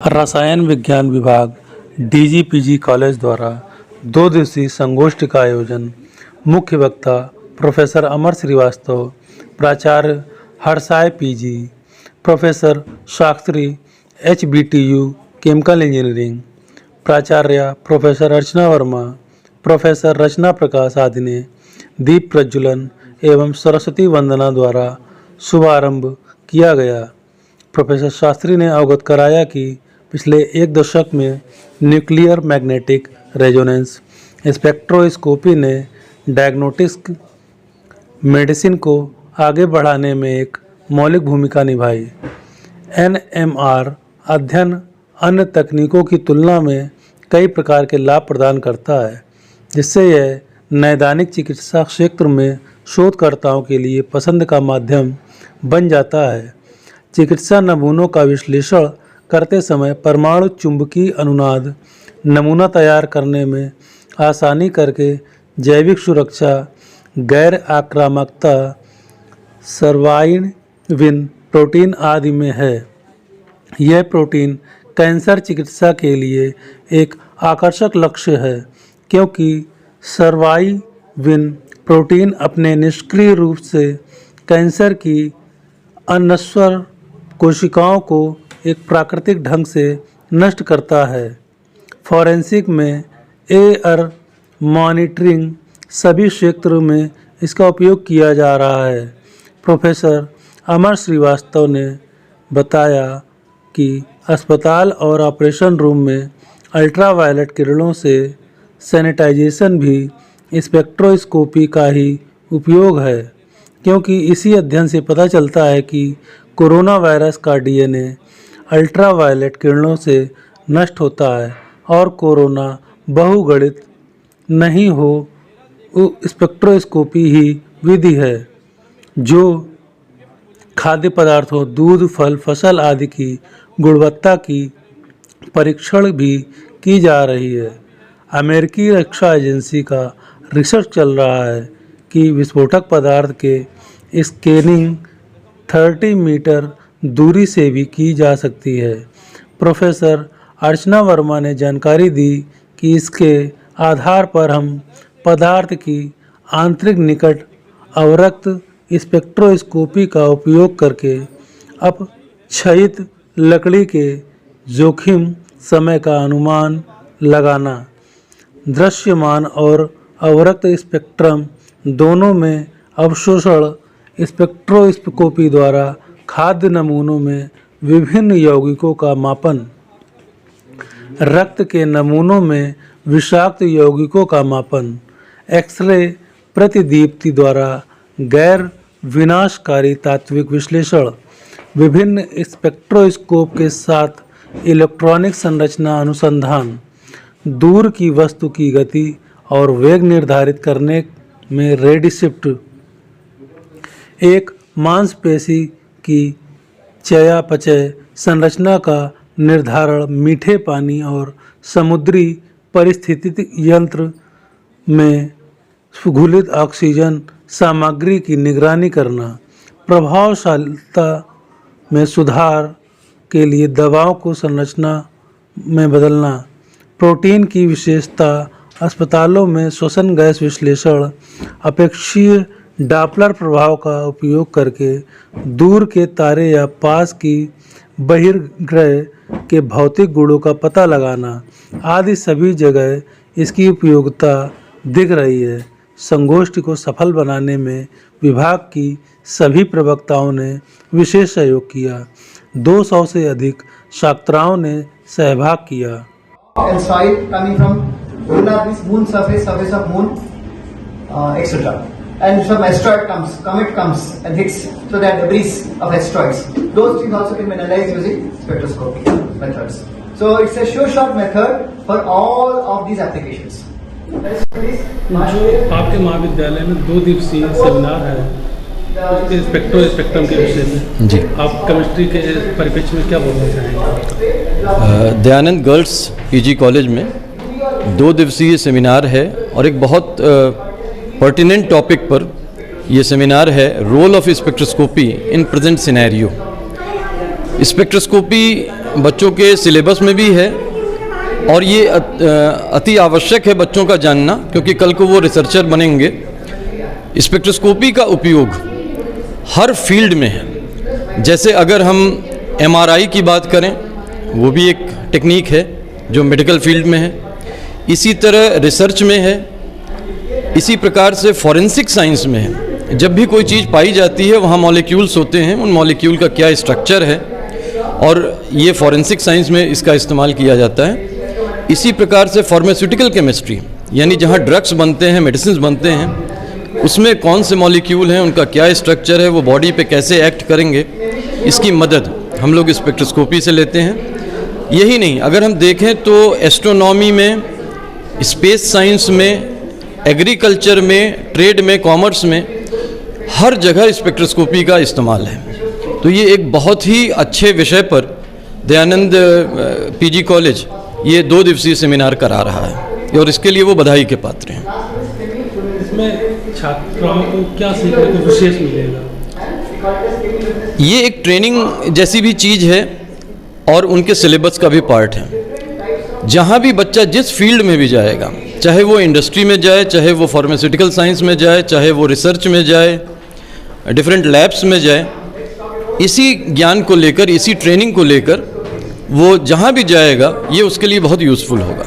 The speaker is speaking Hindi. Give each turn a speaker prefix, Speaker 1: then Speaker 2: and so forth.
Speaker 1: रसायन विज्ञान विभाग डीजीपीजी कॉलेज द्वारा 2 दिवसीय संगोष्ठी का आयोजन। मुख्य वक्ता प्रोफेसर अमर श्रीवास्तव, प्राचार्य Harsahay PG, professor Shastri HBTU chemical engineering, प्राचार्य प्रोफेसर अर्चना वर्मा, प्रोफेसर रचना प्रकाश आदि ने दीप प्रज्वलन एवं सरस्वती वंदना द्वारा शुभारंभ किया गया। प्रोफेसर शास्त्री ने अवगत कराया कि पिछले 1 दशक में न्यूक्लियर मैग्नेटिक रेजोनेंस स्पेक्ट्रोस्कोपी ने डायग्नोस्टिक मेडिसिन को आगे बढ़ाने में एक मौलिक भूमिका निभाई। एनएमआर अध्ययन अन्य तकनीकों की तुलना में कई प्रकार के लाभ प्रदान करता है, जिससे यह नैदानिक चिकित्सा क्षेत्र में शोधकर्ताओं के लिए पसंद का माध्यम बन जाता है। चिकित्सा नमूनों का विश्लेषण करते समय परमाणु चुंबकीय अनुनाद नमूना तैयार करने में आसानी करके जैविक सुरक्षा, गैर आक्रामकता, सर्वाइन प्रोटीन आदि में है। यह प्रोटीन कैंसर चिकित्सा के लिए एक आकर्षक लक्ष्य है, क्योंकि सर्वाइन प्रोटीन अपने निष्क्रिय रूप से कैंसर की अनश्वर कोशिकाओं को एक प्राकृतिक ढंग से नष्ट करता है। फॉरेंसिक में एआर मॉनिटरिंग सभी क्षेत्रों में इसका उपयोग किया जा रहा है। प्रोफेसर अमर श्रीवास्तव ने बताया कि अस्पताल और ऑपरेशन रूम में अल्ट्रावायलेट किरणों से सैनिटाइजेशन भी स्पेक्ट्रोस्कोपी का ही उपयोग है, क्योंकि इसी अध्ययन से पता चलता है कि कोरोना वायरस का डीएनए अल्ट्रावायलेट किरणों से नष्ट होता है और कोरोना बहुगणित नहीं हो स्पेक्ट्रोस्कोपी ही विधि है, जो खाद्य पदार्थों, दूध, फल, फसल आदि की गुणवत्ता की परीक्षण भी की जा रही है। अमेरिकी रक्षा एजेंसी का रिसर्च चल रहा है कि विस्फोटक पदार्थ के स्कैनिंग 30 मीटर दूरी से भी की जा सकती है। प्रोफेसर अर्चना वर्मा ने जानकारी दी कि इसके आधार पर हम पदार्थ की आंतरिक निकट अवरक्त स्पेक्ट्रोस्कोपी का उपयोग करके अपक्षयित लकड़ी के जोखिम समय का अनुमान लगाना, दृश्यमान और अवरक्त स्पेक्ट्रम दोनों में अवशोषण स्पेक्ट्रोस्कोपी द्वारा खाद्य नमूनों में विभिन्न यौगिकों का मापन, रक्त के नमूनों में विषाक्त यौगिकों का मापन, एक्सरे प्रतिदीप्ति द्वारा गैर विनाशकारी तात्विक विश्लेषण, विभिन्न स्पेक्ट्रोस्कोप के साथ इलेक्ट्रॉनिक संरचना अनुसंधान, दूर की वस्तु की गति और वेग निर्धारित करने में रेडिशिफ्ट, एक मांसपेशी की चयापचय संरचना का निर्धारण, मीठे पानी और समुद्री परिस्थितिक यंत्र में घुलित ऑक्सीजन सामग्री की निगरानी करना, प्रभावशीलता में सुधार के लिए दवाओं को संरचना में बदलना, प्रोटीन की विशेषता, अस्पतालों में श्वसन गैस विश्लेषण, अपेक्षीय डॉपलर प्रभाव का उपयोग करके दूर के तारे या पास की बहिर्ग्रह के भौतिक गुणों का पता लगाना आदि सभी जगह इसकी उपयोगिता दिख रही है। संगोष्ठी को सफल बनाने में विभाग की सभी प्रवक्ताओं ने विशेष सहयोग किया। 200 से अधिक छात्राओं ने सहभाग किया।
Speaker 2: And some asteroid comes, comet comes and hits, so that debris of asteroids. Those things also can be analyzed using spectroscopy methods. So it's a sure shot method for all of these applications.
Speaker 1: जो आपके महाविद्यालय में 2 दिवसीय सेमिनार है स्पेक्ट्रम के विषय में, जी आप केमिस्ट्री के परिप्रेक्ष्य में क्या बोलना चाहेंगे?
Speaker 3: दयानंद गर्ल्स पीजी कॉलेज में 2 दिवसीय सेमिनार है और एक बहुत पर्टिनेंट टॉपिक पर यह सेमिनार है, role of spectroscopy in present scenario. Spectroscopy बच्चों के सिलेबस में भी है और ये अति आवश्यक है बच्चों का जानना, क्योंकि कल को वो रिसर्चर बनेंगे। स्पेक्ट्रोस्कोपी का उपयोग हर फील्ड में है। जैसे अगर हम MRI की बात करें, वो भी एक टेक्निक है जो मेडिकल फील्ड में है। इसी तरह रिसर्च में है, इसी प्रकार से फॉरेंसिक साइंस में है। जब भी कोई चीज़ पाई जाती है वहाँ मॉलिक्यूल्स होते हैं, उन मॉलिक्यूल का क्या स्ट्रक्चर है, और ये फॉरेंसिक साइंस में इसका इस्तेमाल किया जाता है। इसी प्रकार से फार्मास्यूटिकल केमिस्ट्री, यानी जहाँ ड्रग्स बनते हैं, मेडिसिन बनते हैं, उसमें कौन से मॉलिक्यूल हैं, उनका क्या स्ट्रक्चर है, वो बॉडी पे कैसे एक्ट करेंगे, इसकी मदद हम लोग स्पेक्ट्रोस्कोपी से लेते हैं। यही नहीं, अगर हम देखें तो एस्ट्रोनॉमी में, स्पेस साइंस में, एग्रीकल्चर में, ट्रेड में, कॉमर्स में, हर जगह स्पेक्ट्रोस्कोपी का इस्तेमाल है। तो ये एक बहुत ही अच्छे विषय पर दयानंद PG कॉलेज ये 2 दिवसीय सेमिनार करा रहा है और इसके लिए वो बधाई के पात्र हैं।
Speaker 1: इसमें छात्रों को क्या सीखने को विशेष मिलेगा?
Speaker 3: ये एक ट्रेनिंग जैसी भी चीज़ है और उनके सिलेबस का भी पार्ट है। जहाँ भी बच्चा जिस फील्ड में भी जाएगा, चाहे वो इंडस्ट्री में जाए, चाहे वो फार्मास्यूटिकल साइंस में जाए, चाहे वो रिसर्च में जाए, डिफरेंट लैब्स में जाए, इसी ज्ञान को लेकर, इसी ट्रेनिंग को लेकर वो जहाँ भी जाएगा, ये उसके लिए बहुत यूज़फुल होगा।